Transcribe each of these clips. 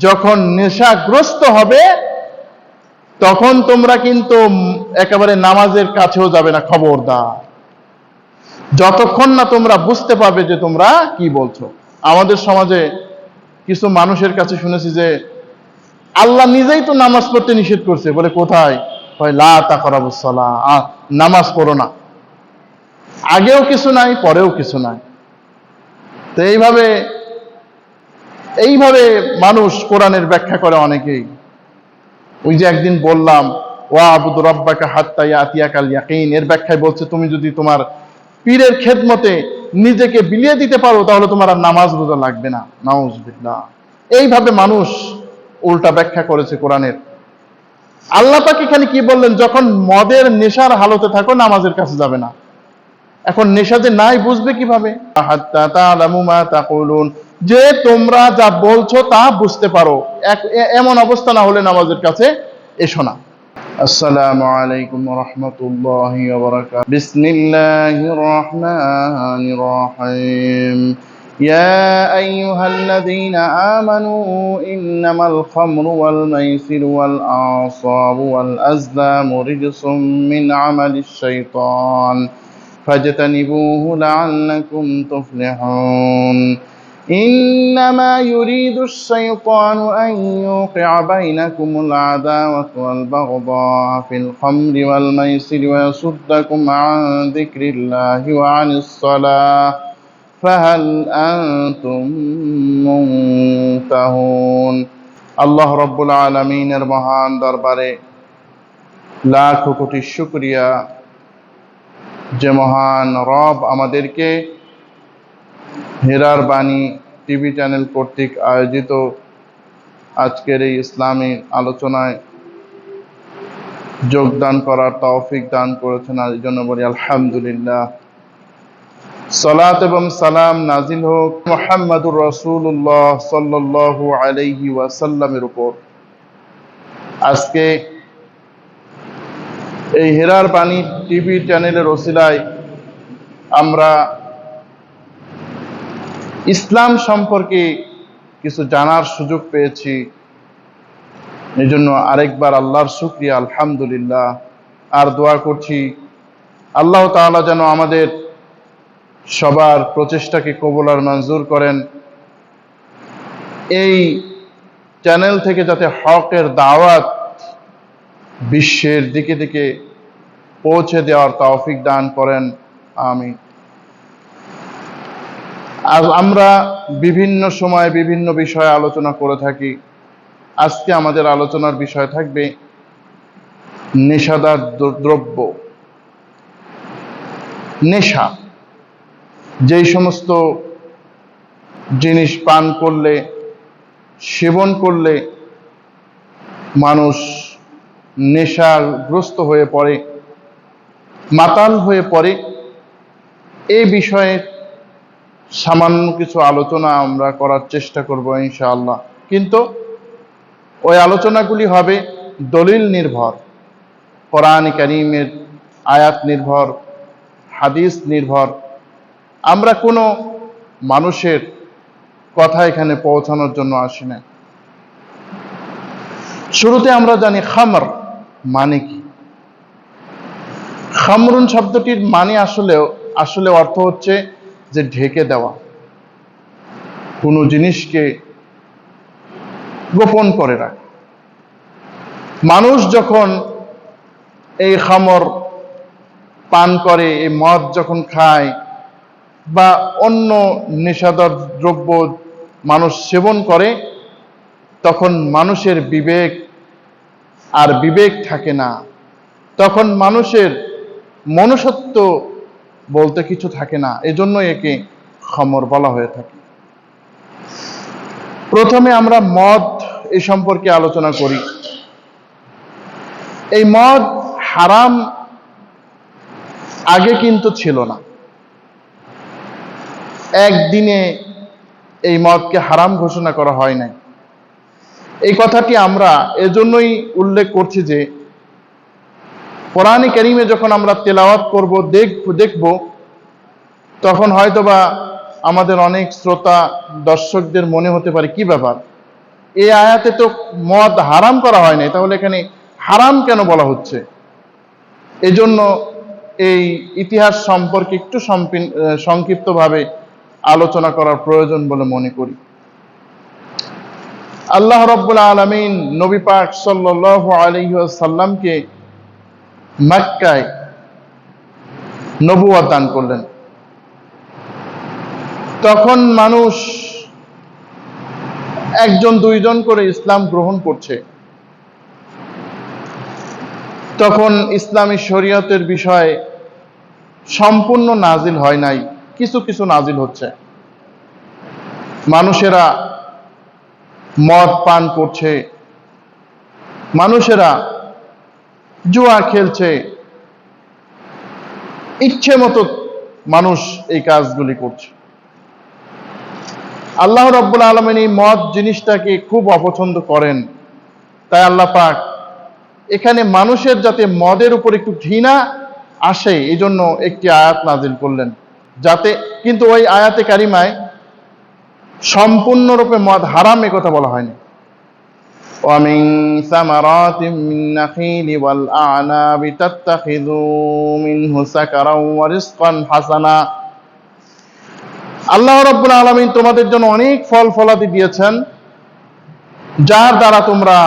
যখন নেশাগ্রস্ত হবে তখন তোমরা কিন্তু একেবারে নামাজের কাছেও যাবে না, খবরদার, যতক্ষণ না তোমরা বুঝতে পারবে যে তোমরা কি বলছো। আমাদের সমাজে কিছু মানুষের কাছে শুনেছি যে আল্লাহ নিজেই তো নামাজ পড়তে নিষেধ করছে, বলে কোথায়? লা তাকরাবুস সালাহ, নামাজ পড়ো না। আগেও কিছু নাই, পরেও কিছু নাই। তো এইভাবে মানুষ কোরআনের ব্যাখ্যা করে অনেকেই। ওই যে একদিন বললাম ওয়া আবুদু রাব্বাকা হাত্তা ইয়াতিয়াকাল ইয়াকিন, এর ব্যাখ্যায় বলছে তুমি যদি তোমার পীরের খেদমতে নিজেকে বিলিয়ে দিতে পারো তাহলে তোমার আর নামাজ রোজা লাগবে না। নাউজুবিল্লাহ। এইভাবে মানুষ উল্টা ব্যাখ্যা করেছে কোরআনের। আল্লাহ পাক এখানে কি বললেন? যখন মদের নেশার হালতে থাকো নামাজের কাছে যাবে না। এখন নেশা যে নাই বুঝবে কিভাবে? হাত্তা তা'লামু মা তাকুলুন, যে তোমরা যা বলছো তা বুঝতে পারো, এমন অবস্থা না হলে নামাজের কাছে এসো না। আসসালামু আলাইকুম ওয়া রাহমাতুল্লাহি ওয়া বারাকাতুহু। বিসমিল্লাহির রহমানির রহিম। ইয়া আইয়ুহাল্লাযীনা আমানু ইন্নামাল খামরু ওয়াল মাইসিরু ওয়াল আনসাবু ওয়াল আজলামু রিজসুম মিন আমালিশ শাইতান ফাজতানিবুহু লাআল্লাকুম তুফলিহুন। إنما يريد الشيطان أن يوقع بينكم العداوة والبغضاء في الخمر والميسر ويصدكم عن ذكر الله وعن الصلاة فهل أنتم منتهون। আল্লাহ রব্বুল আলামিনের মহান দরবারে লাখো কোটি শুকরিয়া যে মহান রব আমাদেরকে হেরার বাণী টিভি চ্যানেল কর্তৃক আয়োজিত আজকের এই ইসলামী আলোচনায় যোগদান করার তৌফিক দান করেছেন। এই জন্য বলি আলহামদুলিল্লাহ। সালাত এবং সালাম নাজিল হোক মুহাম্মাদুর রাসূলুল্লাহ সাল্লাল্লাহু আলাইহি ওয়াসাল্লামের উপর। আজকে এই হেরার বাণী টিভি চ্যানেলের ওসিলায় আমরা ইসলাম সম্পর্কে কিছু জানার সুযোগ পেয়েছি। এই জন্য আরেকবার আল্লাহর শুকরিয়া, আলহামদুলিল্লাহ। আর দোয়া করছি আল্লাহ তাআলা যেন আমাদের সবার প্রচেষ্টাকে কবুল আর মঞ্জুর করেন। এই চ্যানেল থেকে যাতে হকের দাওয়াত বিশ্বের দিকে দিকে পৌঁছে দেওয়ার তৌফিক দান করেন, আমিন। আজ আমরা বিভিন্ন সময় বিভিন্ন বিষয়ে আলোচনা করে থাকি। আজকে আমাদের আলোচনার বিষয় থাকবে নেশাদার দ্রব্য। নেশা, যেই সমস্ত জিনিস পান করলে, সেবন করলে মানুষ নেশাগ্রস্ত হয়ে পড়ে, মাতাল হয়ে পড়ে, এই বিষয়ে সামান্য কিছু আলোচনা আমরা করার চেষ্টা করব ইনশাআল্লাহ। কিন্তু ওই আলোচনাগুলি হবে দলিল নির্ভর, কোরআন কারীমের আয়াত নির্ভর, হাদিস নির্ভর। আমরা কোনো মানুষের কথা এখানে পৌঁছানোর জন্য আসি না। শুরুতে আমরা জানি খামর মানে কি। খামরুন শব্দটির মানে আসলে অর্থ হচ্ছে যে ঢেকে দেওয়া, কোনো জিনিসকে গোপন করে রাখা। মানুষ যখন এই খামর পান করে, এই মদ যখন খায় বা অন্য নেশাদার দ্রব্য মানুষ সেবন করে, তখন মানুষের বিবেক থাকে না। তখন মানুষের মনুষ্যত্ব বলতে কিছু থাকে না। এজন্য একে খামর বলা হয়ে থাকে। প্রথমে আমরা মদ এ সম্পর্কে আলোচনা করি। এই মদ হারাম আগে কিন্তু ছিল না। একদিনে এই মদকে হারাম ঘোষণা করা হয় নাই। এই কথাটি আমরা এজন্যই উল্লেখ করছি যে কোরআনে কারীমে যখন আমরা তেলাওয়াত করব, দেখব, তখন হয়তোবা আমাদের অনেক শ্রোতা দর্শকদের মনে হতে পারে কি ব্যাপার, এই আয়াতে তো মদ হারাম করা হয় নাই, তাহলে এখানে হারাম কেন বলা হচ্ছে? এজন্য এই ইতিহাস সম্পর্কে একটু সংক্ষিপ্তভাবে আলোচনা করার প্রয়োজন বলে মনে করি। আল্লাহ রাব্বুল আলামিন নবী পাক সাল্লাল্লাহু আলাইহি ওয়াসাল্লামকে মক্কায় নবুয়ত দান করলেন। তখন মানুষ একজন দুইজন করে ইসলাম গ্রহণ করছে। তখন ইসলামী শরীয়তের বিষয় সম্পূর্ণ নাজিল হয় নাই, কিছু কিছু নাজিল হচ্ছে। মানুষেরা মদ পান করছে, মানুষেরা জুয়া খেলছে, ইচ্ছে মতো মানুষ এই কাজগুলি করছে। আল্লাহ রাব্বুল আলামিন এই মদ জিনিসটাকে খুব অপছন্দ করেন। তাই আল্লাহ পাক এখানে মানুষের যাতে মদের উপর একটু ঘৃণা আসে, এই জন্য একটি আয়াত নাজিল করলেন, যাতে কিন্তু ওই আয়াতে কারিমায় সম্পূর্ণরূপে মদ হারাম এ কথা বলা হয়নি। وَمِن ثَمَرَاتِ النَّخِيلِ وَالْأَعْنَابِ تَتَّخِذُوا مِنْهُ سَكَرًا وَرِزْقًا حَسَنًا। আল্লাহ রাব্বুল আলামিন তোমাদের জন্য অনেক ফল ফলাদি দিয়েছেন, যার দ্বারা তোমরা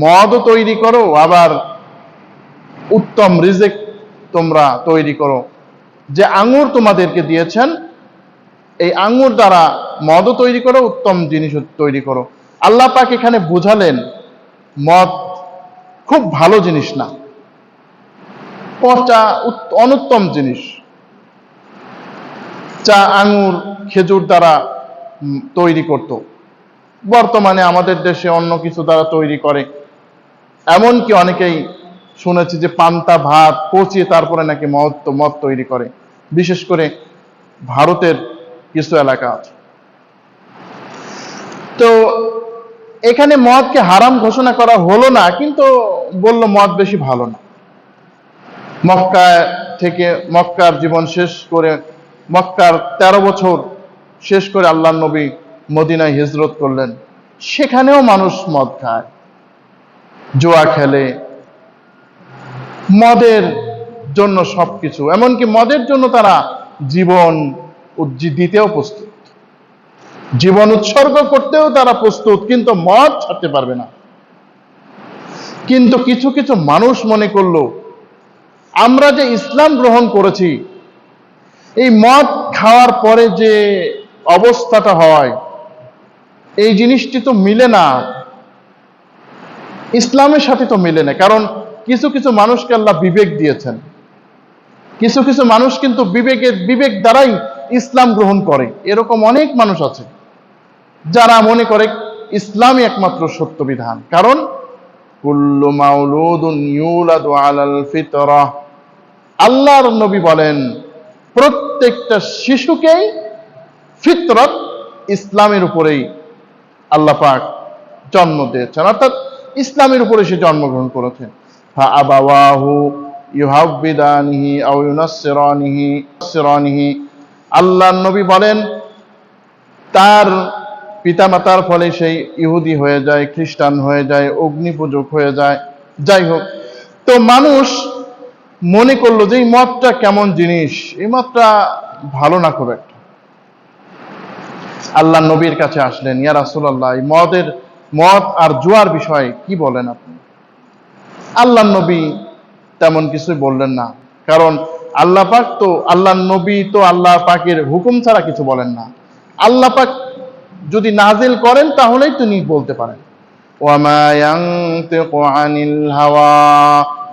মদও তৈরি করো, আবার উত্তম রিজিক তোমরা তৈরি করো। যে আঙ্গুর তোমাদেরকে দিয়েছেন, এই আঙ্গুর দ্বারা মদও তৈরি করো, উত্তম জিনিস তৈরি করো। আল্লাহ পাক এখানে বুঝালেন মদ খুব ভালো জিনিস না, পচা অনুত্তম জিনিস। চা, আঙ্গুর, খেজুর দ্বারা তৈরি করত, বর্তমানে আমাদের দেশে অন্য কিছু দ্বারা তৈরি করে। এমনকি অনেকেই শুনেছি যে পান্তা ভাত পচিয়ে তারপরে নাকি মদ তৈরি করে, বিশেষ করে ভারতের কিছু এলাকা আছে। তো এখানে মদকে হারাম ঘোষণা করা হলো না, কিন্তু বলল মদ বেশি ভালো না। মক্কার জীবন শেষ করে, মক্কার 13 বছর শেষ করে আল্লাহর নবী মদিনায় হিজরত করলেন। সেখানেও মানুষ মদ খায়, জুয়া খেলে, মদের জন্য সবকিছু, এমনকি মদের জন্য তারা জীবন দিতেও প্রস্তুত, জীবন উৎসর্গ করতেও তারা প্রস্তুত, কিন্তু মদ ছাড়তে পারবে না। কিন্তু কিছু কিছু মানুষ মনে করলো আমরা যে ইসলাম গ্রহণ করেছি, এই মদ খাওয়ার পরে যে অবস্থাটা হয়, এই জিনিসটি তো মিলে না, ইসলামের সাথে তো মিলে না। কারণ কিছু কিছু মানুষকে আল্লাহ বিবেক দিয়েছেন, কিছু কিছু মানুষ কিন্তু বিবেক দ্বারাই ইসলাম গ্রহণ করে। এরকম অনেক মানুষ আছে যারা মনে করে ইসলামই একমাত্র সত্য বিধান। কারণ কুল্লু মাউলুদুন ইউলাদু আলাল ফিতরাহ, আল্লাহর নবী বলেন প্রত্যেকটা শিশুকেই ফিতরত, ইসলামের উপরেই আল্লাহ পাক জন্ম দিয়েছেন, অর্থাৎ ইসলামের উপরে সে জন্মগ্রহণ করেছে। ফাআবাওয়াহু ইউহাব্বিদানিহি আও ইউনাসসিরানিহি, আল্লাহর নবী বলেন তার পিতামাতার ফলে সেই ইহুদি হয়ে যায়, খ্রিস্টান হয়ে যায়, অগ্নিপূজক হয়ে যায়, যাই হোক। তো মানুষ মনে করলো যে এই মদটা কেমন জিনিস, এই মদটা ভালো না খুব একটা। আল্লাহ নবীর কাছে আসলেন, ইয়া রাসূলুল্লাহ, এই মদ আর জুয়ার বিষয়ে কি বলেন আপনি? আল্লাহ নবী তেমন কিছুই বললেন না, কারণ আল্লাহ পাক তো, আল্লাহ নবী তো আল্লাহ পাকের হুকুম ছাড়া কিছু বলেন না। আল্লাহ পাক যদি নাজিল করেন তাহলেই তিনি বলতে পারেন। ওয়ামা ইয়ানতিকু আনিল হাওয়া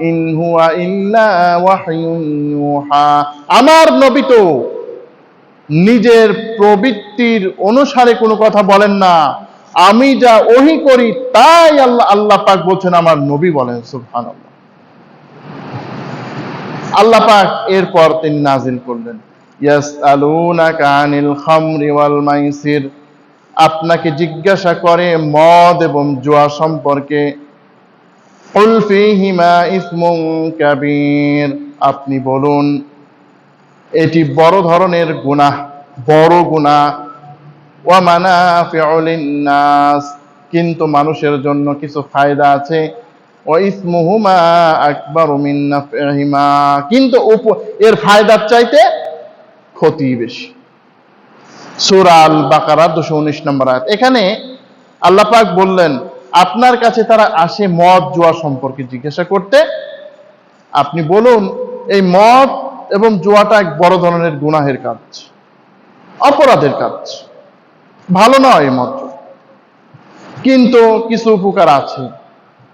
ইন হুয়া ইল্লা ওয়াহয়ুন ইউহা, আমার নবী তো নিজের প্রবৃত্তির অনুসারে কোনো কথা বলেন না, আমি যা ওহী করি তাই আল্লাহ পাক বলছেন আমার নবী বলেন। সুবহানাল্লাহ। আল্লাহ পাক এরপর তিনি নাজিল করলেন ইয়াসআলুনাকা আনিল খামরি ওয়াল মাইসির, আপনাকে জিজ্ঞাসা করে মদ এবং জুয়া সম্পর্কে। কুল ফীহিমা ইসমুন কাবীর, আপনি বলুন এটি বড় ধরনের গুনাহ, বড় গুনাহ। ওয়া মানাফিউ লিন্নাস, কিন্তু মানুষের জন্য কিছু ফায়দা আছে। ওয়া ইসমুহুমা আকবারু মিন নাফইহিমা, কিন্তু এর ফায়দার চাইতে ক্ষতি বেশি। সূরা আল বাকারা 219 নম্বর আয়াত। এখানে আল্লাহ পাক বললেন, আপনার কাছে তারা আসে মদ জুয়া সম্পর্কে জিজ্ঞাসা করতে, আপনি বলুন এই মদ এবং জুয়াটা এক বড় ধরনের গুনাহের কাজ, অপরাধের কাজ, ভালো নয় এই মদ, কিন্তু কিছু উপকার আছে।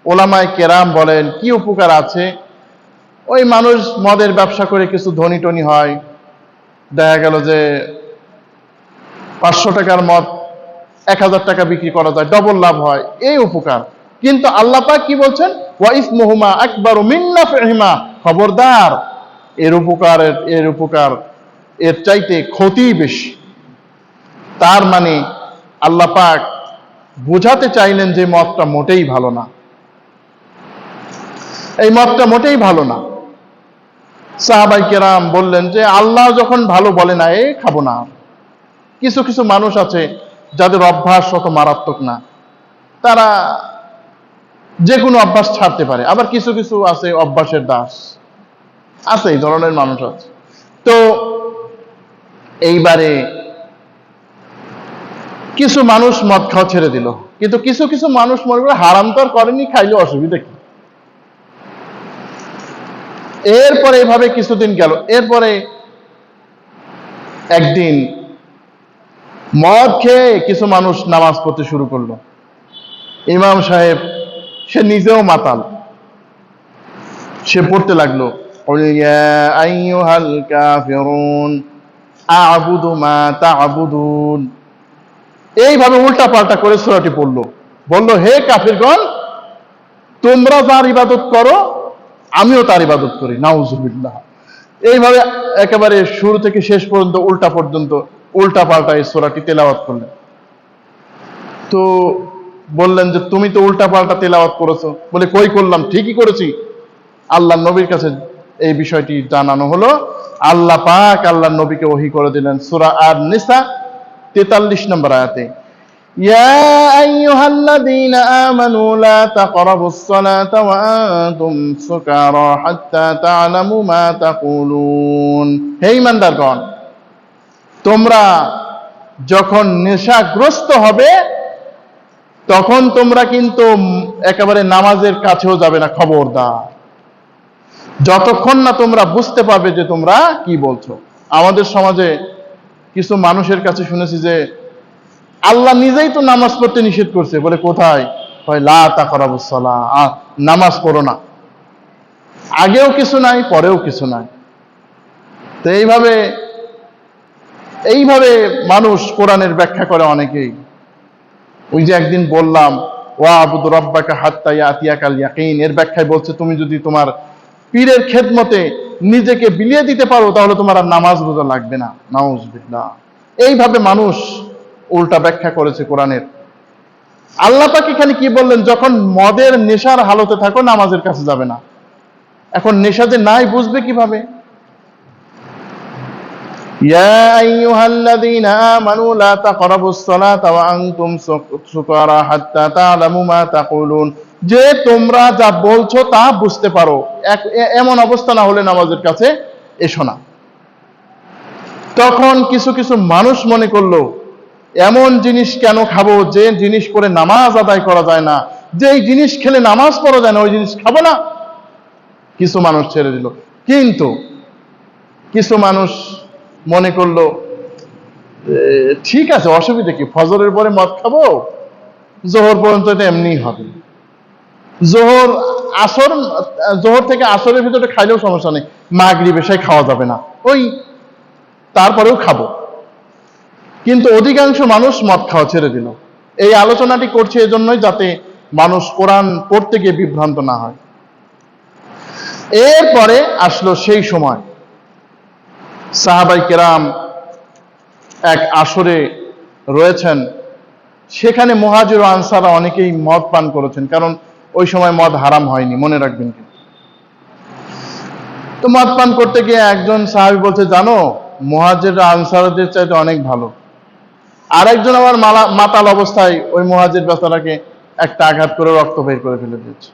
ওলামায়ে কেরাম বলেন কি উপকার আছে? ওই মানুষ মদের ব্যবসা করে কিছু ধনী টনি হয়, দেখা গেল যে 500 টাকার মদ 1000 টাকা বিক্রি করা যায়, ডবল লাভ হয়, এই উপকার। কিন্তু আল্লাহ পাক কি বলছেন? ওয়া ইসমুহুমা আকবারু মিন নাফইহিমা, খবরদার এর উপকার এর চাইতে ক্ষতি বেশি। তার মানে আল্লাহ পাক বোঝাতে চাইলেন যে মদটা মোটেই ভালো না, এই মদটা মোটেই ভালো না। সাহাবায়ে কেরাম বললেন যে আল্লাহ যখন ভালো বলে না, খাবো না। কিছু কিছু মানুষ আছে যাদের অভ্যাস অত মারাত্মক না, তারা যে কোনো অভ্যাস ছাড়তে পারে, আবার কিছু কিছু আছে অভ্যাসের দাস আছে, এই ধরনের মানুষ আছে। তো এইবারে কিছু মানুষ মদ খাওয়া ছেড়ে দিল, কিন্তু কিছু কিছু মানুষ মনে করে হারাম তো আর করেনি, খাইলে অসুবিধা কি। এরপরে এইভাবে কিছুদিন গেল, এরপরে একদিন মদ খেয়ে কিছু মানুষ নামাজ পড়তে শুরু করলো। ইমাম সাহেব সে নিজেও মাতাল, সে পড়তে লাগলো, কুল ইয়া আইয়ুহাল কাফিরুন আ'বুদু মা তা'বুদুন, এইভাবে উল্টা পাল্টা করে সূরাটি পড়লো। বলল, হে কাফিরগণ, তোমরা যার ইবাদত করো আমিও তার ইবাদত করি, নাউজুবিল্লাহ। এইভাবে একেবারে শুরু থেকে শেষ পর্যন্ত উল্টা পাল্টা এই সূরাটি তেলাওয়াত করলেন। তো বললেন যে তুমি তো উল্টা পাল্টা তেলাওয়াত করেছো। বলে, কই করলাম, ঠিকই করেছি। আল্লাহ নবীর কাছে এই বিষয়টি জানানো হলো। আল্লাহ পাক আল্লাহ নবীকে ওহী করে দিলেন সূরা আর-নিসা 43 নম্বর আয়াতে, ইয়া আইয়ুহাল্লাযীনা আমানু লা তাকরাবুস সালাতা ওয়া আনতুম সুকারা হাত্তা তা'লামু মা তাকুলুন, হে ঈমানদারগণ, তোমরা যখন নেশাগ্রস্ত হবে তখন তোমরা কিন্তু একেবারে নামাজের কাছেও যাবে না, খবরদার, যতক্ষণ না তোমরা বুঝতে পারবে যে তোমরা কি বলছো। আমাদের সমাজে কিছু মানুষের কাছে শুনেছি যে আল্লাহ নিজেই তো নামাজ পড়তে নিষেধ করছে, বলে কোথায়? হয় লা তাকরাবুস সালাহ, নামাজ পড়ো না। আগেও কিছু নাই, পরেও কিছু নাই। তো এইভাবে মানুষ কোরআনের ব্যাখ্যা করে অনেকেই। ওই যে একদিন বললাম ওয়া আবুদু রাব্বাকা হাত্তা ইয়াতিয়াকাল ইয়াকিন, এর ব্যাখ্যায় বলছে তুমি যদি তোমার পীরের খেদমতে নিজেকে বিলিয়ে দিতে পারো তাহলে তোমার আর নামাজ রোজা লাগবে না, নাউজুবিল্লাহ। এইভাবে মানুষ উল্টা ব্যাখ্যা করেছে কোরআনের। আল্লাহ পাক এখানে কি বললেন? যখন মদের নেশার হালতে থাকো নামাজের কাছে যাবে না। এখন নেশা যে নাই বুঝবে কিভাবে? ইয়া আইয়ুহাল্লাযীনা আমানু লা তাকরাবুস সালাতা ওয়া আনতুম সুকারা হাত্তা তা'লামু মা তাকুলুন, যে তোমরা যা বলছো তা বুঝতে পারো, এমন অবস্থা না হলে নামাজের কাছে এসো না। তখন কিছু কিছু মানুষ মনে করলো, এমন জিনিস কেন খাবো যে জিনিস করে নামাজ আদায় করা যায় না, যে এই জিনিস খেলে নামাজ পড়া যায় না, ওই জিনিস খাবো না। কিছু মানুষ ছেড়ে দিল। কিন্তু কিছু মানুষ মনে করলো ঠিক আছে, অসুবিধা কি, ফজরের পরে মদ খাবো, জোহর পর্যন্ত এটা এমনিই হবে, জোহর থেকে আসরের ভিতরে খাইলেও সমস্যা নেই, মাগরিব এশায় খাওয়া যাবে না, ওই তারপরেও খাবো। কিন্তু অধিকাংশ মানুষ মদ খাওয়া ছেড়ে দিল। এই আলোচনাটি করছে এজন্যই যাতে মানুষ কোরআন পড়তে গিয়ে বিভ্রান্ত না হয়। এরপরে আসলো সেই সময় সাহাবায়ে কেরাম এক আসরে রয়েছেন, সেখানে মুহাজির ও আনসাররা অনেকেই মদ পান করেছেন, কারণ ওই সময় মদ হারাম হয়নি, মনে রাখবেন। তো মদ পান করতে গিয়ে একজন সাহাবী বলছে, জানো মুহাজির আনসারদের চাইতে অনেক ভালো, আরেকজন আবার মাতাল অবস্থায় ওই মুহাজির বেচারাকে একটা আঘাত করে রক্ত বের করে ফেলে দিয়েছে।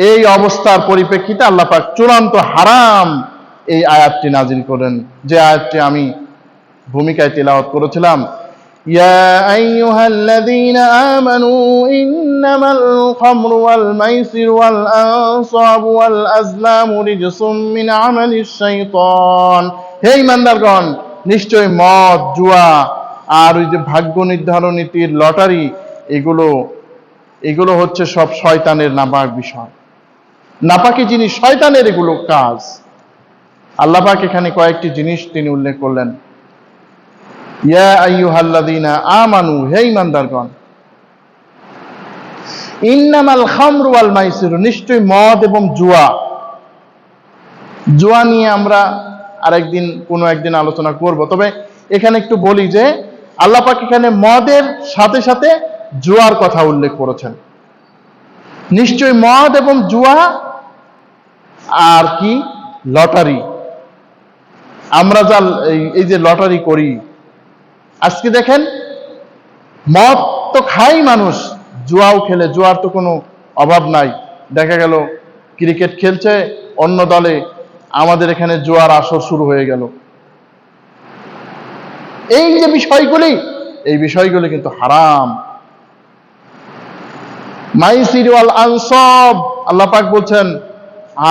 এই অবস্থার পরিপ্রেক্ষিতে আল্লাহ পাক চূড়ান্ত হারাম এই আয়াতটি নাজিল করেন, যে আয়াতটি আমি ভূমিকায় তিলাওয়াত করেছিলাম। ইয়া আইয়ুহাল্লাযীনা আমানু ইন্নামাল খামরু ওয়াল মাইসিরু ওয়াল আনসাবু ওয়াল আজলামু রিজসুম মিন আমালিশ শাইতান। হে ঈমানদারগণ, নিশ্চয় মদ, জুয়া আর ওই যে ভাগ্য নির্ধারণী তীর, লটারি, এগুলো হচ্ছে সব শয়তানের নাপাক বিষয়, নাপাকি জিনিস, শয়তানের এগুলো কাজ। আল্লাহ পাক এখানে কয়েকটি জিনিস তিনি উল্লেখ করলেন। ইয়া আইয়ুহাল্লাযীনা আমানু, হে ঈমানদারগণ, ইন্নামাল খামরু ওয়াল মাইসিরু, নিশ্চয় মদ এবং জুয়া নিয়ে আমরা কোনো একদিন আলোচনা করব। তবে এখানে একটু বলি যে আল্লাহ পাক এখানে মদের সাথে সাথে জুয়ার কথা উল্লেখ করেছেন। নিশ্চয় মদ এবং জুয়া আর কি লটারি, আমরা যা এই যে লটারি করি, আজকে দেখেন মদ তো খাই মানুষ, জুয়াও খেলে, জুয়ার তো কোনো অভাব নাই। দেখা গেল ক্রিকেট খেলছে অন্য দলে, আমাদের এখানে জুয়ার আসর শুরু হয়ে গেল। এই যে বিষয়গুলি কিন্তু হারাম। মাইসির ওয়াল আনসাব, আল্লাহ পাক বলছেন,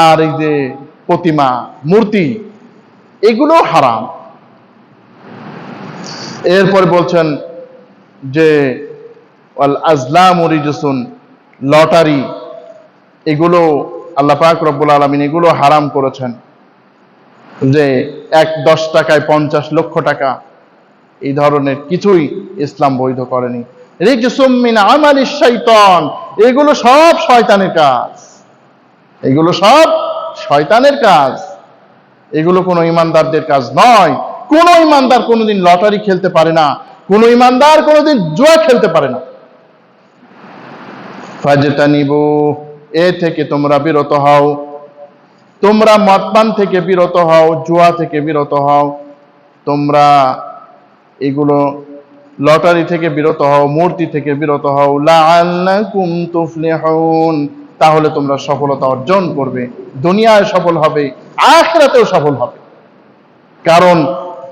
আর এই যে প্রতিমা, মূর্তি, এগুলো হারাম। এরপরে বলছেন যে ওয়াল আজলামু রিজসুন, লটারি, এগুলো আল্লাহ পাক রব্বুল আলামিন এগুলো হারাম করেছেন। যে 10 টাকায় 50 লক্ষ টাকা, এই ধরনের কিছুই ইসলাম বৈধ করেনি। রিজসুম মিন আমালিশ শাইতান, এগুলো সব শয়তানের কাজ, এগুলো সব শয়তানের কাজ, এগুলো কোনো ঈমানদারদের কাজ নয়। কোনো ঈমানদার কোনোদিন লটারি খেলতে পারে না, কোনো ঈমানদার কোনোদিন জুয়া খেলতে পারে না। ফাজতানিবু, এ থেকে তোমরা বিরত হও, তোমরা মদপান থেকে বিরত হও, জুয়া থেকে বিরত হও, তোমরা এগুলো লটারি থেকে বিরত হও, মূর্তি থেকে বিরত হও, লাআল্লাকুম তুফলিহুন, তাহলে তোমরা সফলতা অর্জন করবে, দুনিয়ায় সফল হবে, আখিরাতেও সফল হবে। কারণ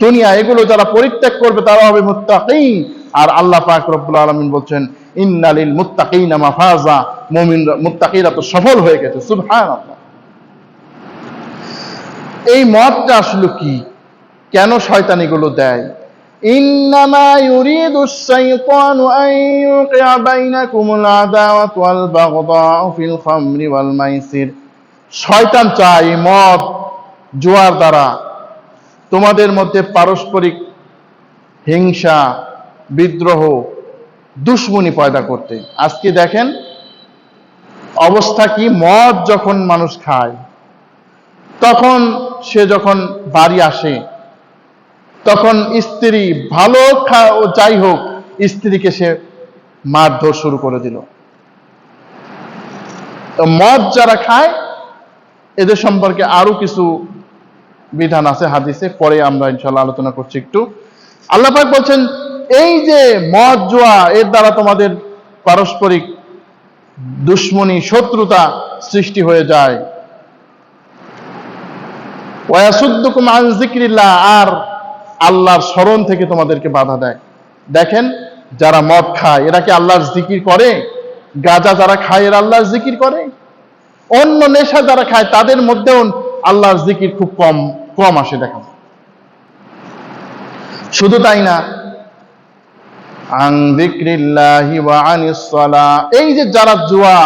দুনিয়া এগুলো যারা পরিত্যাগ করবে তারা হবে মুত্তাকিন। আর আল্লাহ পাক রব্বুল আলামিন বলছেন, ইন্নালিল মুত্তাকিনা মাফাজা, মুমিনরা, মুত্তাকিরা তো সফল হয়ে গেছে। সুবহানাল্লাহ। এই মতটা আসলে কি, কেন শয়তান এগুলো দেয়? ইন্নামা ইউরিদুশ শাইতানু আন ইউকিআ বাইনাকুমুল আদাওয়াতা ওয়াল বাগদাআ ফিল খামরি ওয়াল মাইসির, শয়তান চায় মদ, জুয়ার দ্বারা তোমাদের মধ্যে পারস্পরিক হিংসা, বিদ্রোহ, দুশ্মনী পয়দা করতে। আজকে দেখেন অবস্থা কি, মদ যখন মানুষ খায়, তখন সে যখন বাড়ি আসে, তখন স্ত্রী ভালো যাই হোক, স্ত্রীকে সে মারধর শুরু করে দিল। তো মদ যারা খায় এদের সম্পর্কে আরো কিছু বিধান আছে হাদিসে, পরে আমরা ইনশাআল্লাহ আলোচনা করছি একটু। আল্লাহ পাক বলছেন, এই যে মদ, জুয়া, এর দ্বারা তোমাদের পারস্পরিক দুশ্মনী, শত্রুতা সৃষ্টি হয়ে যায়। ওয়াসুদ্দুকুম আন যিকরিল্লাহ, আর আল্লাহর স্মরণ থেকে তোমাদেরকে বাধা দেয়। দেখেন যারা মদ খায় এরা কি আল্লাহর জিকির করে? গাঁজা যারা খায় এরা আল্লাহর জিকির করে? অন্য নেশা যারা খায় তাদের মধ্যেও আল্লাহর জিকির খুব কম আসে দেখা যায়। শুধু তাই না, আন যিকরিল্লাহি ওয়া আনিস সালাহ, এই যে যারা জুয়া,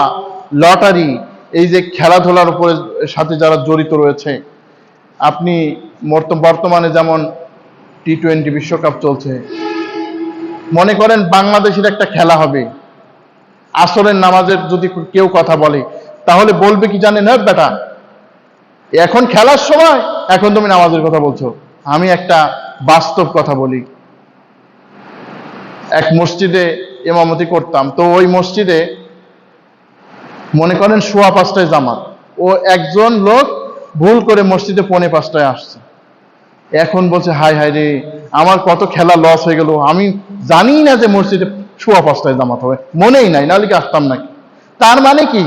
লটারি, এই যে খেলাধুলার উপরে সাথে যারা জড়িত রয়েছে, আপনি বর্তমানে যেমন T20 বিশ্বকাপ চলছে, মনে করেন বাংলাদেশের একটা খেলা হবে, আসরের নামাজের যদি কেউ কথা বলে তাহলে বলবে কি জানেন? না বেটা, এখন খেলার সময়, এখন তুমি নামাজের কথা বলছো। আমি একটা বাস্তব কথা বলি, এক মসজিদে ইমামতি করতাম, তো ওই মসজিদে মনে করেন 5:15 জামাত, ও একজন লোক ভুল করে মসজিদে 4:45 আসছে। এখন বলছে, হায় হায় রে, আমার কত খেলা লস হয়ে গেল, আমি জানি না যে মসজিদে 5:15 জামাত হবে, মনেই নাই, নাহলে কি আসতাম নাকি? তার মানে কি,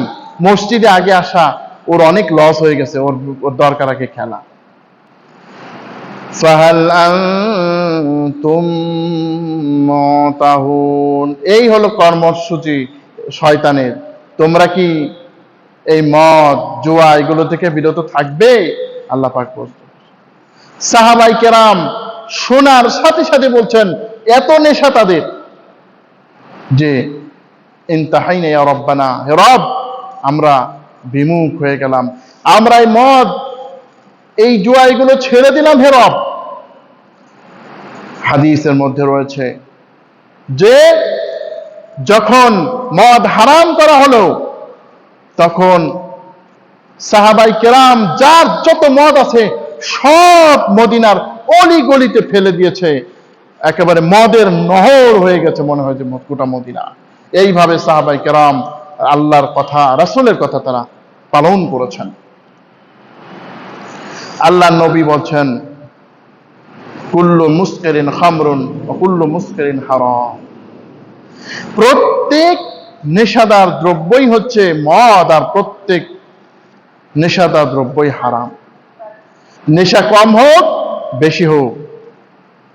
মসজিদে আগে আসা ওর অনেক লস হয়ে গেছে, ওর দরকার আগে খেলা। ফাহাল আনতুম মুতাহুন, এই হলো কর্মসূচি শয়তানের। তোমরা কি এই মদ জুয়া এগুলো থেকে বিরত থাকবে? আল্লাহ পাক বলছেন। সাহাবাই কেরাম শোনার সাথে সাথে বলছেন, এত নেশা তাদের যে ইনতাহাইনা ইয়া রব্বানা, হে রব আমরা বিমুখ হয়ে গেলাম, আমরা এই মদ এই জুয়া এগুলো ছেড়ে দিলাম হে রব। হাদিসের মধ্যে রয়েছে যে যখন মদ হারাম করা হলো তখন সাহাবাই কেরাম যার যত মদ আছে সব মদিনার অলি গলিতে ফেলে দিয়েছে, একেবারে মদের নহর হয়ে গেছে, মনে হয় যে গোটা মদিনা। এইভাবে সাহাবাই কেরাম আল্লাহর কথা, রাসূলের কথা তারা পালন করেছেন। আল্লাহ নবী বলছেন, কুল্লু মুসকিরিন খামরুন ওয়া কুল্লু মুসকিরিন হারাম, প্রত্যেক নেশাদার দ্রব্যই হচ্ছে মদ, আর প্রত্যেক নেশাদার দ্রব্যই হারাম। নেশা কম হোক বেশি হোক,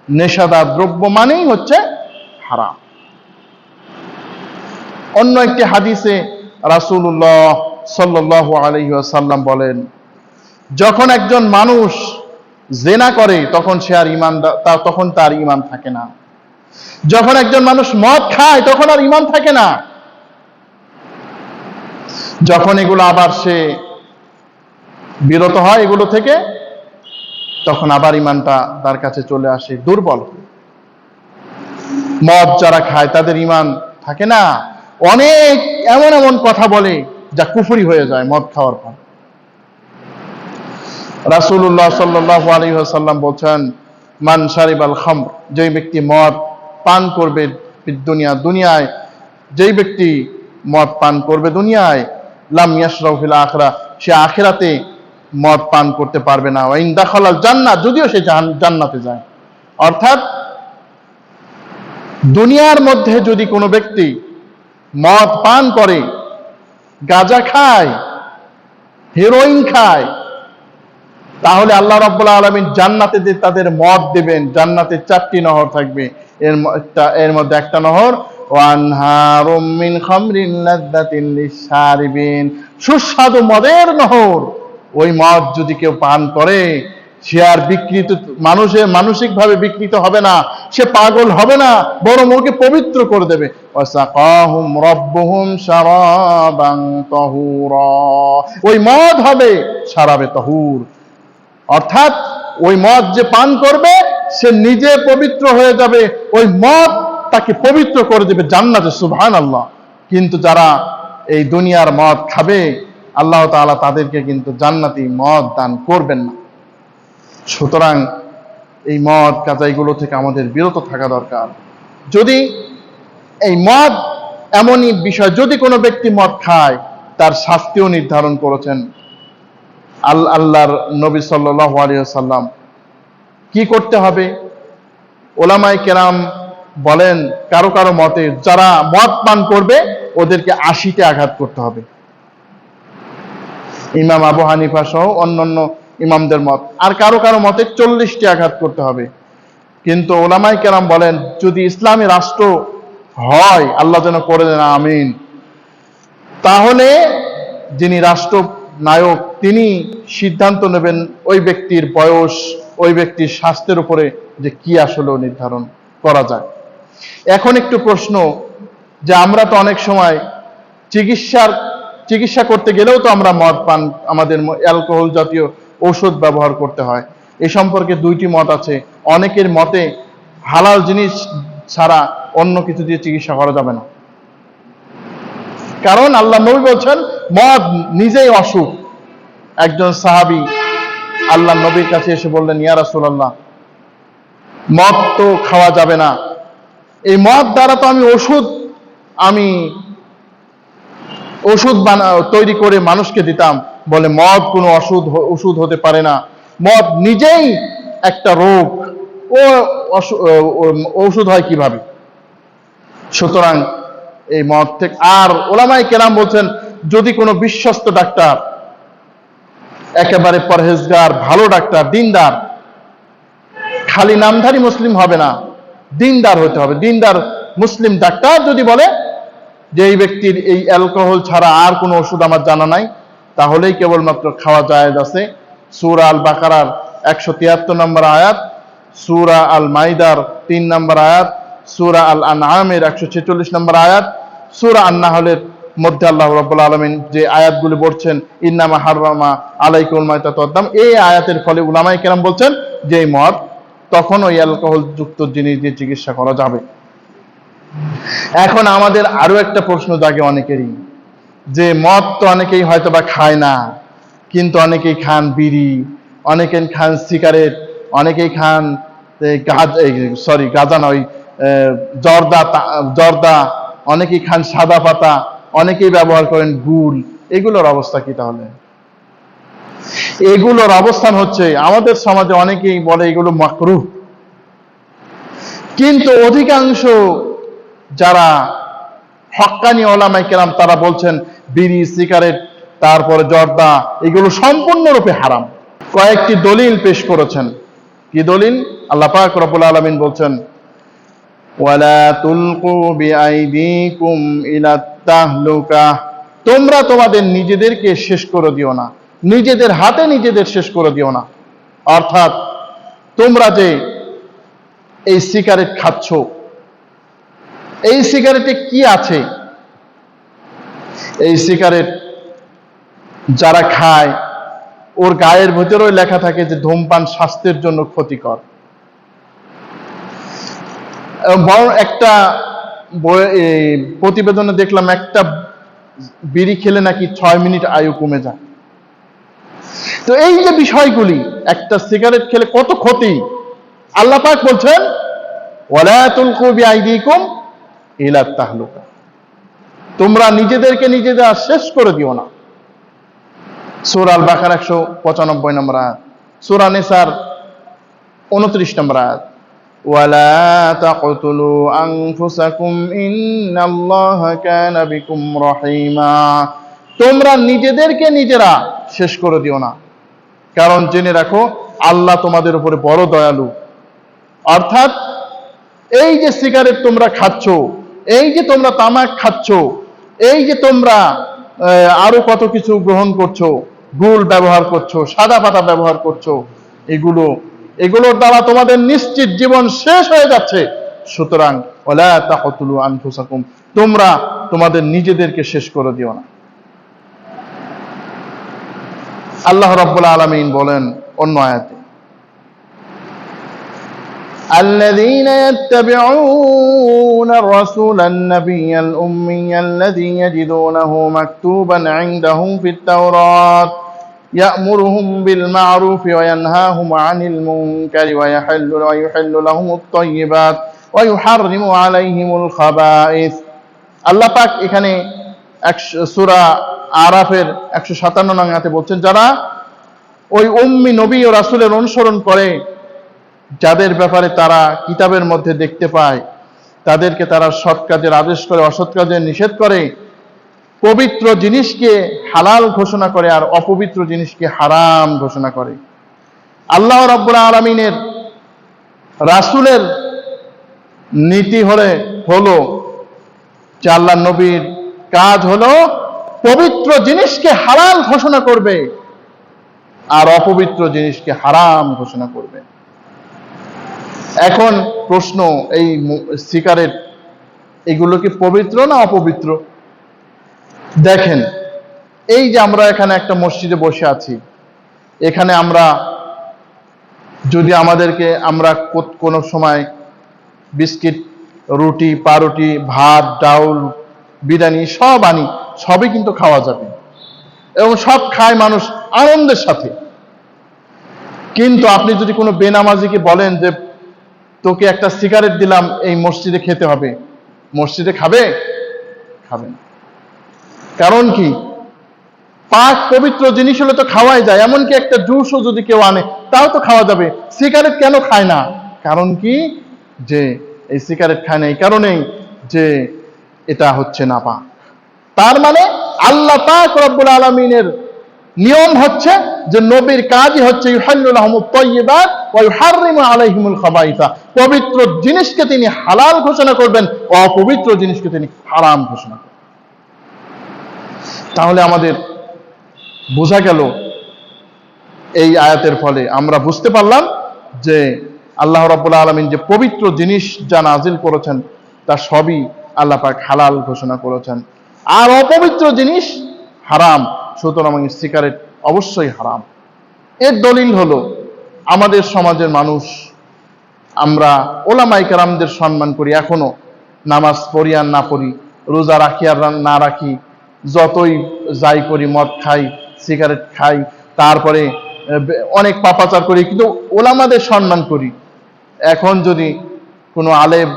নেশাদার দ্রব্য মানেই হচ্ছে হারাম। অন্য একটি হাদিসে রাসূলুল্লাহ সাল্লাল্লাহু আলাইহি ওয়াসাল্লাম বলেন, যখন একজন মানুষ জেনা করে তখন সে আর তখন তার ঈমান থাকে না। যখন একজন মানুষ মদ খায় তখন আর ঈমান থাকে না। যখন এগুলো আবার সে বিরত হয় এগুলো থেকে, তখন আবার ঈমানটা তার কাছে চলে আসে দুর্বল। মদ যারা খায় তাদের ঈমান থাকে না, অনেক এমন এমন কথা বলে যা কুফরি হয়ে যায় মদ খাওয়ার পর। রাসূলুল্লাহ সাল্লাল্লাহু আলাইহি ওয়াসাল্লাম বলেন, মান শারিবাল খামর, যেই ব্যক্তি মদ পান করবে দুনিয়ায়, যেই ব্যক্তি মদ পান করবে দুনিয়ায়, লাম ইয়াশরাবু ফিল আখিরাহ, সে আখিরাতে মদ পান করতে পারবে না। ওয়া ইন দাখালাল জান্নাহ, যদিও সে জান্নাতে যায়। অর্থাৎ দুনিয়ার মধ্যে যদি কোনো ব্যক্তি মদ পান করে, গাঁজা খায়, হেরোইন খায়, তাহলে আল্লাহ রাব্বুল আলামিন জান্নাতে যে তাদের মদ দেবেন, জান্নাতে 4টি নহর থাকবে, এর মধ্যে একটা নহর ওয়ানহারুম মিন খামরিন লাযযাতিন লিশারিবিন, সুস্বাদু মদের নহর। ওই মদ যদি কেউ পান করে, সে আর বিকৃত মানসিকভাবে বিকৃত হবে না, সে পাগল হবে না, বরং ওকে পবিত্র করে দেবে। ওয়াসাকাহুম রাব্বুহুম শারাবান তাহুরা, ওই মদ হবে শারাবে তাহুর। অর্থাৎ ওই মদ যে পান করবে সে নিজে পবিত্র হয়ে যাবে, ওই মদ তাকে পবিত্র করে দেবে জান্নাতে, সুবহানাল্লাহ। কিন্তু যারা এই দুনিয়ার মদ খাবে, আল্লাহ তাআলা তাদেরকে কিন্তু জান্নাতি মদ দান করবেন না। সুতরাং এই মদ কাজাইগুলো থেকে আমাদের বিরত থাকা দরকার। যদি এই মদ এমনই বিষয়, যদি কোনো ব্যক্তি মদ খায় তার শাস্তিও নির্ধারণ করেছেন আল্লাহর নবী সাল্লাল্লাহু আলাইহি ওয়াসাল্লাম। কি করতে হবে? ওলামায়ে কেরাম বলেন, কারো কারো মতে যারা মদ পান করবে ওদেরকে 80তে আঘাত করতে হবে। ইমাম আবু হানিফা সহ অন্যান্য ইমামদের মত। আর কারো কারো মতে 40টি আঘাত করতে হবে। কিন্তু ওলামায়ে কেরাম বলেন, যদি ইসলামী রাষ্ট্র হয়, আল্লাহ যেন করে দেন, আমিন, তাহলে যিনি রাষ্ট্র নায়ক তিনি সিদ্ধান্ত নেবেন ওই ব্যক্তির বয়স, ওই ব্যক্তির স্বাস্থ্যের উপরে যে কি আসলে নির্ধারণ করা যায়। এখন একটু প্রশ্ন, যে আমরা তো অনেক সময় চিকিৎসা করতে গেলেও তো আমরা মদ পান, আমাদের অ্যালকোহল জাতীয় ঔষধ ব্যবহার করতে হয়। এ সম্পর্কে 2টি মত আছে। অনেকের মতে হালাল জিনিস ছাড়া অন্য কিছু দিয়ে চিকিৎসা করা যাবে না, কারণ আল্লাহ নবী বলছেন মদ নিজেই অসুখ। একজন সাহাবী আল্লাহ নবীর কাছে এসে বললেন, ইয়া রাসূলুল্লাহ, মদ তো খাওয়া যাবে না, এই মদ দ্বারা তো আমি ওষুধ তৈরি করে মানুষকে দিতাম। বলে, মদ কোনো ওষুধ হতে পারে না, মদ নিজেই একটা রোগ, ও ঔষধ হয় কিভাবে? সুতরাং এই মদ থেকে, আর ওলামায়ে কেরাম বলছেন যদি কোনো বিশ্বস্ত ডাক্তার, একেবারে পরহেজগার, ভালো ডাক্তার, দিনদার, খালি নামধারী মুসলিম হবে না, দিনদার হতে হবে, দিনদার মুসলিম ডাক্তার যদি বলে যে এই ব্যক্তির এই অ্যালকোহল ছাড়া আর কোনো ওষুধ আমার জানা নাই, তাহলেই কেবলমাত্র খাওয়া জায়েজ আছে। সূরা আল বাকারার 173 নম্বর আয়াত, সূরা আল মাইদার 3 নম্বর আয়াত, সূরা আল আনআমের 146 নম্বর আয়াত, সূরা আন-নাহলের মধ্যে আল্লাহ রাব্বুল আলামিন যে আয়াতগুলি বলছেন ইন্নামা হাররামা আলাইকুমুল মাইতাতু ওয়াদ-দাম, এই আয়াতের ফলে উলামায়ে কেরাম বলছেন যে এই মদ তখন ওই অ্যালকোহল যুক্ত জিনিস দিয়ে চিকিৎসা করা যাবে। এখন আমাদের আরো একটা প্রশ্ন জাগে অনেকেরই, যে মদ তো অনেকেই হয়তো বা খায় না, কিন্তু অনেকেই খান বিড়ি, অনেকেই খান সিগারেট, অনেকেই খান গাঁজা নয়, জর্দা, অনেকেই খান সাদা পাতা, অনেকেই ব্যবহার করেন গুড়। এগুলোর অবস্থা কি তাহলে? এগুলোর অবস্থান হচ্ছে আমাদের সমাজে অনেকেই বলে এগুলো মাকরুহ, কিন্তু অধিকাংশ যারা হক্কানি ওলামায়ে কেরাম তারা বলছেন বিড়ি, সিগারেট, তারপরে জর্দা এগুলো সম্পূর্ণরূপে হারাম। কয়েকটি দলিল পেশ করেছেন। কি দলিল? আল্লাহ পাক রব্বুল আলামিন বলছেন ওয়ালা তুলকু বিআইদিকুম ইলাত তাহলুকা, তোমরা তোমাদের নিজেদেরকে শেষ করে দিও না, নিজেদের হাতে নিজেদের শেষ করে দিও না। অর্থাৎ তোমরা যে এই সিগারেট খাচ্ছ, এই সিগারেটে কি আছে? এই সিগারেট যারা খায় ওর গায়ের ভিতরেও লেখা থাকে যে ধূমপান স্বাস্থ্যের জন্য ক্ষতিকর। বড় একটা প্রতিবেদনে দেখলাম একটা বিড়ি খেলে নাকি 6 মিনিট আয়ু কমে যায়। তো এই যে বিষয়গুলি, একটা সিগারেট খেলে কত ক্ষতি, আল্লাহ পাক বলছেন ওয়ালা তুলকু বিআইদিকুম ইলাত তাহলুকা, তোমরা নিজেদেরকে নিজেরা শেষ করে দিও না। সূরা আল বাকারা 195 নম্বর আয়াত, সূরা নিসার 29 নম্বর আয়াত, ওয়ালা তাকতুলু আনফুসাকুম ইন্নাল্লাহা কানা বিকুম রহিমা, তোমরা নিজেদেরকে নিজেরা শেষ করে দিও না, কারণ জেনে রাখো আল্লাহ তোমাদের উপরে বড় দয়ালু। অর্থাৎ এই যে সিগারেট তোমরা খাচ্ছ, এই যে তোমরা তামাক খাচ্ছ, এই যে তোমরা আরো কত কিছু গ্রহণ করছো, গুল ব্যবহার করছো, সাদা পাতা ব্যবহার করছো, এগুলোর দ্বারা তোমাদের নিশ্চিত জীবন শেষ হয়ে যাচ্ছে। সুতরাং ওয়ালা তাকতুলু আনফুসাকুম, তোমরা তোমাদের নিজেদেরকে শেষ করে দিও না। আল্লাহ রাব্বুল আলামিন বলেন অন্য আয়াতে الذين يتبعون الرسول النبي الأمي الذي يجدونه مكتوبا عندهم في التوراة يأمرهم بالمعروف وينهاهم عن المنكر ويحل لهم الطيبات ويحرم عليهم الخبائث। আল্লাহ পাক এখানে সূরা আরাফের 157 নং আয়াতে বলছেন যারা ওই উম্মি নবী ও রাসূলের অনুসরণ করে, যাদের ব্যাপারে তারা কিতাবের মধ্যে দেখতে পায়, তাদেরকে তারা সৎ কাজের আদেশ করে, অসৎ কাজের নিষেধ করে, পবিত্র জিনিসকে হালাল ঘোষণা করে আর অপবিত্র জিনিসকে হারাম ঘোষণা করে। আল্লাহ রাব্বুল আলামিনের রাসূলের নীতি হলো যে আল্লাহ নবীর কাজ হলো পবিত্র জিনিসকে হালাল ঘোষণা করবে আর অপবিত্র জিনিসকে হারাম ঘোষণা করবে। এখন প্রশ্ন, এই সিগারেট এগুলো কি পবিত্র না অপবিত্র? দেখেন, এই যে আমরা এখানে একটা মসজিদে বসে আছি, এখানে আমরা যদি আমরা কোনো সময় বিস্কিট, রুটি, পাউরুটি, ভাত, ডাউল, বিরিয়ানি সব আনি, সবই কিন্তু খাওয়া যাবে এবং সব খায় মানুষ আনন্দের সাথে। কিন্তু আপনি যদি কোনো বেনামাজিকে বলেন যে তোকে একটা সিগারেট দিলাম এই মসজিদে খেতে হবে, মসজিদে খাবে? খাবে না। কারণ কি? পাক পবিত্র জিনিস হলে তো খাওয়াই যায়, এমনকি একটা জুসও যদি কেউ আনে তাও তো খাওয়া যাবে। সিগারেট কেন খায় না? কারণ কি? যে এই সিগারেট খায় না এই কারণেই যে এটা হচ্ছে নাপাক। তার মানে আল্লাহ পাক রব্বুল আলামিনের নিয়ম হচ্ছে যে নবীর কাজই হচ্ছে ইউহাল্লু লাহুমুত তাইয়্যিবাত ওয়া ইউহাররিমু আলাইহিমুল খাবাইসা। পবিত্র জিনিসকে তিনি হালাল ঘোষণা করবেন, অপবিত্র জিনিসকে তিনি হারাম ঘোষণা করবেন। তাহলে আমাদের বোঝা গেল, এই আয়াতের ফলে আমরা বুঝতে পারলাম যে আল্লাহ রাব্বুল আলামিন যে পবিত্র জিনিস যা নাজিল করেছেন তা সবই আল্লাহ পাক হালাল ঘোষণা করেছেন, আর অপবিত্র জিনিস হারাম। সুতরাং সিগারেট অবশ্যই হারাম। এর দলিল হলো আমাদের সমাজের মানুষ, আমরা ওলামায়ে কেরামদের সম্মান করি, এখনো নামাজ পড়ি আর না পড়ি, রোজা রাখি আর না রাখি, যতই যাই করি, মদ খাই, সিগারেট খাই, তারপরে অনেক পাপাচার করি, কিন্তু ওলামাদের সম্মান করি। এখন যদি কোনো আলেম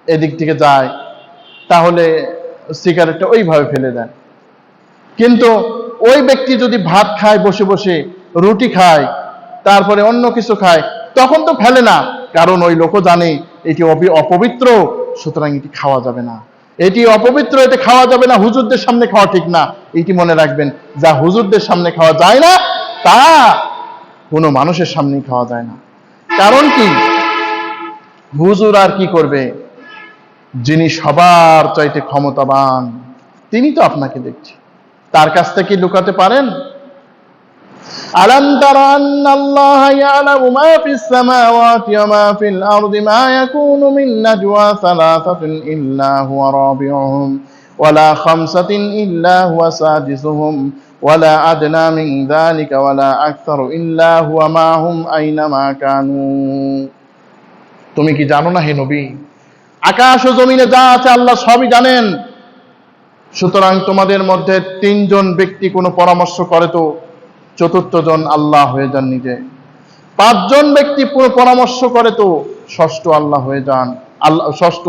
এদিক থেকে যায় তাহলে সিগারেটটা ওইভাবে ফেলে দেন, কিন্তু ওই ব্যক্তি যদি ভাত খায়, বসে বসে রুটি খায়, তারপরে অন্য কিছু খায়, তখন তো ফেলে না, কারণ ওই লোকও জানে এটি অপবিত্র, সুতরাং এটি খাওয়া যাবে না। এটি অপবিত্র, এটি খাওয়া যাবে না, হুজুরদের সামনে খাওয়া ঠিক না। এটি মনে রাখবেন, যা হুজুরদের সামনে খাওয়া যায় না তা কোনো মানুষের সামনেই খাওয়া যায় না। কারণ কি? হুজুর আর কি করবে? যিনি সবার চাইতে ক্ষমতাবান তিনি তো আপনাকে দেখছে, তার কাছ থেকে লুকাতে পারেন? আলাম তারা আন্নাল্লাহা ইয়ালামু মা ফিস সামাওয়াতি ওয়া মা ফিল আরদি মা ইয়াকুনু মিন নাজওয়া সালাসাতিন ইল্লা হুয়া রাবিউহুম ওয়ালা খামসাতিন ইল্লা হুয়া সাদিসুহুম ওয়ালা আদনা মিন যালিকা ওয়ালা আকসারু ইল্লা হুয়া মাহুম আইনামা কানু। তুমি কি জানো না হে নবী, আকাশ ও জমিনে যা আছে আল্লাহ সবই জানেন। সুতরাং তোমাদের মধ্যে 3 জন ব্যক্তি কোনো পরামর্শ করে তো চতুর্থ জন আল্লাহ হয়ে যান নিজে। 5 জন ব্যক্তি পুরো পরামর্শ করে তো ষষ্ঠ আল্লাহ হয়ে যান, ষষ্ঠ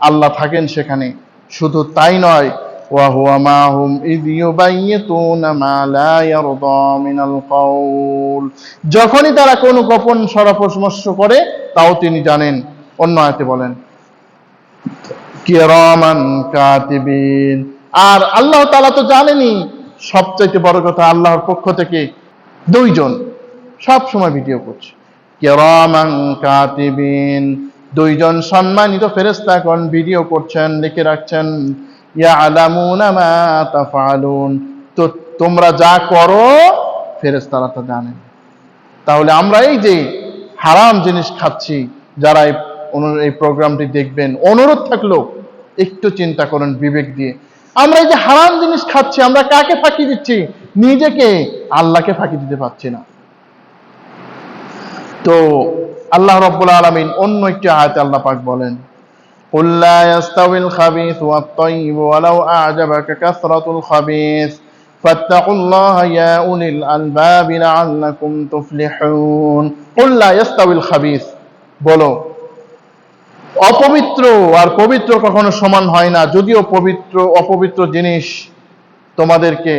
আল্লাহ থাকেন সেখানে। শুধু তাই নয়, ওয়া হুয়া মাহুম ইয ইউবাইয়িতুনা মা লা ইয়ারদা মিনাল কাউল, যখনই তারা কোনো গোপন পরামর্শ করে তাও তিনি জানেন। অন্য আয়াতে বলেন কিরামান কাতিবিন। আর আল্লাহ তাআলা তো জানেনই, সবচাইতে বড় কথা, আল্লাহর পক্ষ থেকে 2 জন সব সময় ভিডিও করছে, কিরামান কাতিবিন, 2 জন সম্মানিত ফেরেশতাগণ ভিডিও করছেন, লিখে রাখছেন, ইয়ালামুনা মা তাফআলুন, তো তোমরা যা করো ফেরেশতারা তা জানেন। তাহলে আমরা এই যে হারাম জিনিস খাচ্ছি, যারা এই প্রোগ্রামটি দেখবেন, অনুরোধ থাকলো একটু চিন্তা করুন বিবেক দিয়ে। আমরা এই যে হারাম জিনিস খাচ্ছি, আমরা কাকে ফাঁকি দিচ্ছি? নিজেকে, আল্লাহকে ফাঁকি দিতে পারছি না। তো আল্লাহ রাব্বুল আলামিন অন্য একটি আয়াতে আল্লাহ পাক বলেন, কুল লা ইয়াস্তাউিল খাবিসু ওয়াত তাইয়্যিবু ওয়ালাউ আ'জাবাকা কাসরাতুল খাবিস ফাত্তাকুল্লাহা ইয়া উলিল আলবাবি লাআল্লাকুম তুফলিহুন। কুল লা ইয়াস্তাউিল খাবিস, বলো অপবিত্র আর পবিত্র কখনো সমান হয় না। যদিও অপবিত্র জিনিস তোমাদেরকে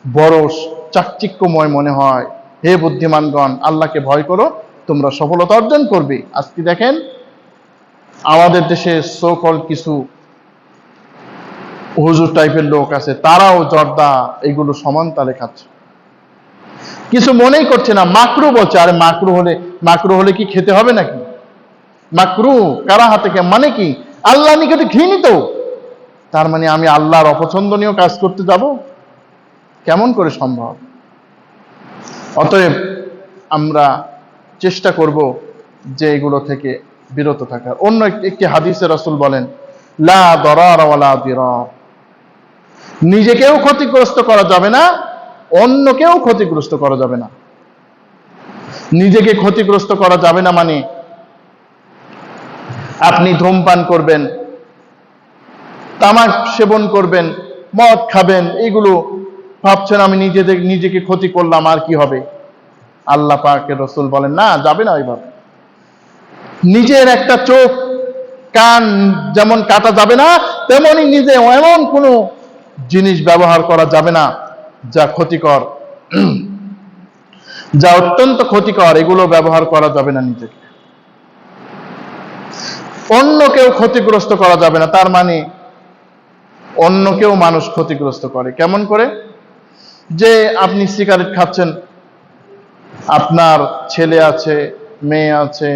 বড় চাকচিক্যময় মনে হয়, হে বুদ্ধিমানগণ, আল্লাহকে ভয় করো, তোমরা সফলতা অর্জন করবে। আজকে দেখেন আমাদের দেশে সো-কল কিছু হুজুর টাইপের লোক আছে, তারাও জর্দা এগুলো সমান তালে খাচ্ছে, কিছু মনেই করছে না, মাকরু বলছে। আরে মাকরু হলে কি খেতে হবে নাকি? মাকরু কারাহা থেকে মানে কি? আল্লাহ নিকটে ঘৃণিত, তার মানে আমি আল্লাহর অপছন্দনীয় কাজ করতে যাব? কেমন করে সম্ভব? অতএব আমরা চেষ্টা করব যে এগুলো থেকে বিরত থাকার। অন্য একটি হাদিসে রাসূল বলেন, লা দরার ওয়ালা দিরার, নিজেকেও ক্ষতিগ্রস্ত করা যাবে না, অন্যকেও ক্ষতিগ্রস্ত করা যাবে না। নিজেকে ক্ষতিগ্রস্ত করা যাবে না মানে আপনি ধূমপান করবেন, তামাক সেবন করবেন, মদ খাবেন, এগুলো ভাবছেন আমি নিজেকে ক্ষতি করলাম, আর কি হবে? আল্লাহ পাকের রাসূল বলেন, না, যাবে না ওইভাবে। নিজের একটা চোখ কান যেমন কাটা যাবে না, তেমনি নিজে এমন কোনো জিনিস ব্যবহার করা যাবে না যা ক্ষতিকর, যা অত্যন্ত ক্ষতিকর, এগুলো ব্যবহার করা যাবে না নিজেকে। অন্য কেউ ক্ষতিগ্রস্ত করা যাবে না, তার মানে অন্য কেউ মানুষ ক্ষতিগ্রস্ত করে। কেমন করে? যে আপনি সিগারেট খাচ্ছেন, আপনার ছেলে আছে, মেয়ে আছে,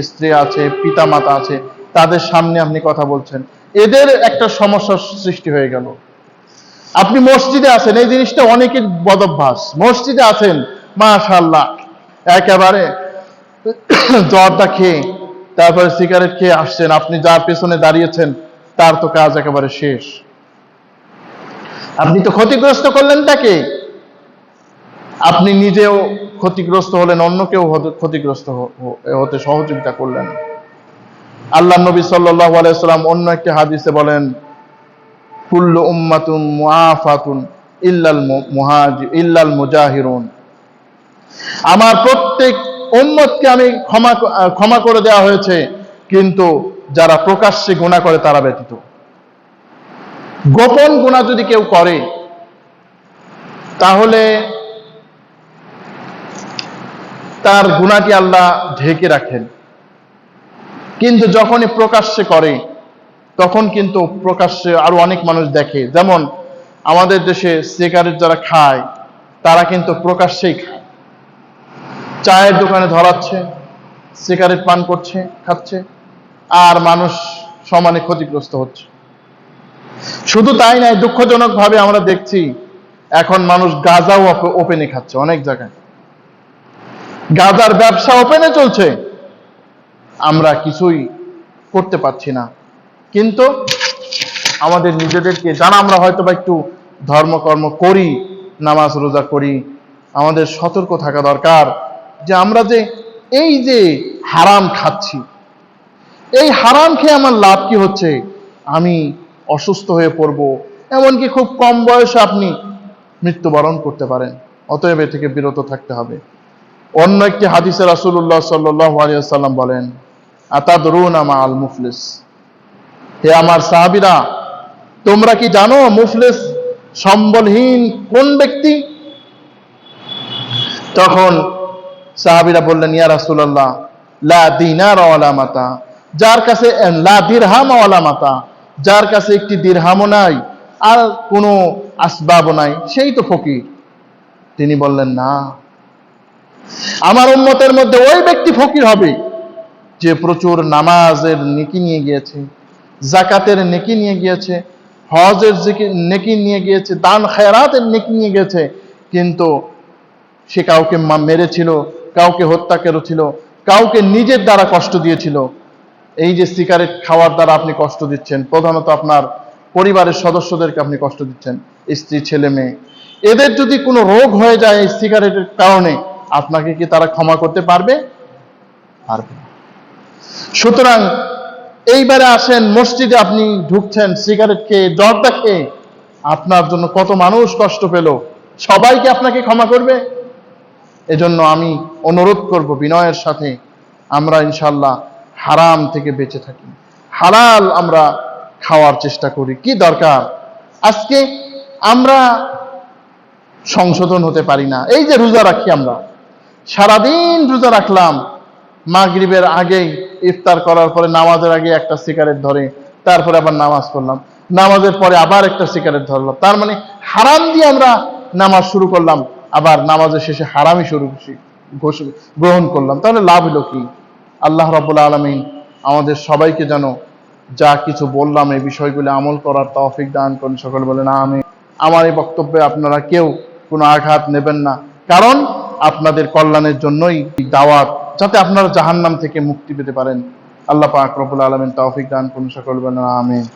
স্ত্রী আছে, পিতা মাতা আছে, তাদের সামনে আপনি কথা বলছেন, এদের একটা সমস্যার সৃষ্টি হয়ে গেল। আপনি মসজিদে আছেন, এই জিনিসটা অনেকের বদভ্যাস, মসজিদে আছেন মাশাআল্লাহ একেবারে জর্দা খেয়ে তারপরে সিগারেট খেয়ে আসছেন, আপনি যার পেছনে দাঁড়িয়েছেন তার তো কাজ একেবারে শেষ, আপনি তো ক্ষতিগ্রস্ত করলেন তাকে, আপনি নিজেও ক্ষতিগ্রস্ত হলেন, অন্যকেও ক্ষতিগ্রস্ত হতে সহযোগিতা করলেন। আল্লাহ নবী সাল্লাল্লাহু আলাইহি ওয়াসাল্লাম অন্য একটি হাদিসে বলেন, কুল্লু উম্মাতুন মুআফাতুন ইল্লাল মুজাহিরুন, আমার প্রত্যেক উম্মতকে আমি ক্ষমা করে দেওয়া হয়েছে, কিন্তু যারা প্রকাশ্যে গুনাহ করে তারা ব্যতীত। গোপন গুনাহ যদি কেউ করে তাহলে তার গুনাহটি আল্লাহ ঢেকে রাখেন, কিন্তু যখনই প্রকাশ্যে করে তখন কিন্তু প্রকাশ্যে আরো অনেক মানুষ দেখে। যেমন আমাদের দেশে সিগারেট যারা খায় তারা কিন্তু প্রকাশ্যেই খায়, চায়ের দোকানে ধরাচ্ছে, সিগারেট পান করছে, খাচ্ছে, আর মানুষ সমানে ক্ষতিগ্রস্ত হচ্ছে। শুধু তাই নয়, দুঃখজনকভাবে আমরা দেখছি এখন মানুষ গাঁজাও ওপেনে খাচ্ছে, অনেক জায়গায় গাঁজার ব্যবসা ওপেনে চলছে, আমরা কিছুই করতে পারছি না। কিন্তু আমাদের নিজেদেরকে, যারা আমরা হয়তো বা একটু ধর্মকর্ম করি, নামাজ রোজা করি, আমাদের সতর্ক থাকা দরকার যে আমরা যে এই যে হারাম খাচ্ছি, এই হারাম খেয়ে আমার লাভ কি হচ্ছে? আমি অসুস্থ হয়ে পড়ব, এমনকি খুব কম বয়সে আপনি মৃত্যুবরণ করতে পারেন। অতএব এ থেকে বিরত থাকতে হবে। অন্য একটি হাদিসে রাসূলুল্লাহ সাল্লাল্লাহু আলাইহি ওয়াসাল্লাম বলেন, আতাদরুনা মা আল মুফলিস, হে আমার সাহাবীরা, তোমরা কি জানো মুফলিস সম্বলহীন কোন ব্যক্তি? তখন সাহাবীরা বললেন, ইয়া রাসূলুল্লাহ, লা দিনার ওয়ালা মাতা, যার কাছে লা দিরহাম ওয়ালা মাতা, যার কাছে একটি দিরহামও নাই আর কোনো আসবাবও নাই, সেই তো ফকির। তিনি বললেন, না, আমার উম্মতের মধ্যে ওই ব্যক্তি ফকির হবে যে প্রচুর নামাজের নেকি নিয়ে গিয়েছে, যাকাতের নেকি নিয়ে গিয়েছে, হজের নেকি নিয়ে গিয়েছে, দান খায়রাতের নেকি নিয়ে গেছে, কিন্তু সে কাউকে মেরেছিল, কাউকে হত্যা করেছিল, কাউকে নিজের দ্বারা কষ্ট দিয়েছিল। এই যে সিগারেট খাওয়ার দ্বারা আপনি কষ্ট দিচ্ছেন, প্রধানত আপনার পরিবারের সদস্যদেরকে আপনি কষ্ট দিচ্ছেন, স্ত্রী, ছেলে মেয়ে, এদের যদি কোনো রোগ হয়ে যায় এই সিগারেটের কারণে, আপনাকে কি তারা ক্ষমা করতে পারবে? পারবে না। সুতরাং এইবারে আসেন, মসজিদে আপনি ঢুকছেন সিগারেট খেয়ে, জর্দা খেয়ে, আপনার জন্য কত মানুষ কষ্ট পেল, সবাইকে আপনাকে ক্ষমা করবে? এজন্য আমি অনুরোধ করব বিনয়ের সাথে, আমরা ইনশাআল্লাহ হারাম থেকে বেঁচে থাকি, হালাল আমরা খাওয়ার চেষ্টা করি। কি দরকার? আজকে আমরা সংশোধন হতে পারি না। এই যে রোজা রাখি, আমরা সারাদিন রোজা রাখলাম, মাগরিবের আগেই ইফতার করার পরে নামাজের আগে একটা সিগারেট ধরে, তারপরে আবার নামাজ পড়লাম, নামাজের পরে আবার একটা সিগারেট ধরলাম, তার মানে হারাম দিয়ে আমরা নামাজ শুরু করলাম, আবার নামাজের শেষে হারামই গ্রহণ করলাম। তাহলে লাভ হলো কি? আল্লাহ রাব্বুল আলামিন আমাদের সবাইকে যেন যা কিছু বললাম এই বিষয়গুলো আমল করার তৌফিক দান করুন। সকলে বলেন আমিন। আমার এই বক্তব্যে আপনারা কেউ কোনো আঘাত নেবেন না, কারণ আপনাদের কল্যাণের জন্যই দাওয়াত, যাতে আপনারা জাহান্নাম থেকে মুক্তি পেতে পারেন। আল্লাহ পাক রব্বুল আলামিন তৌফিক দান করুন। সকলে বলেন আমিন।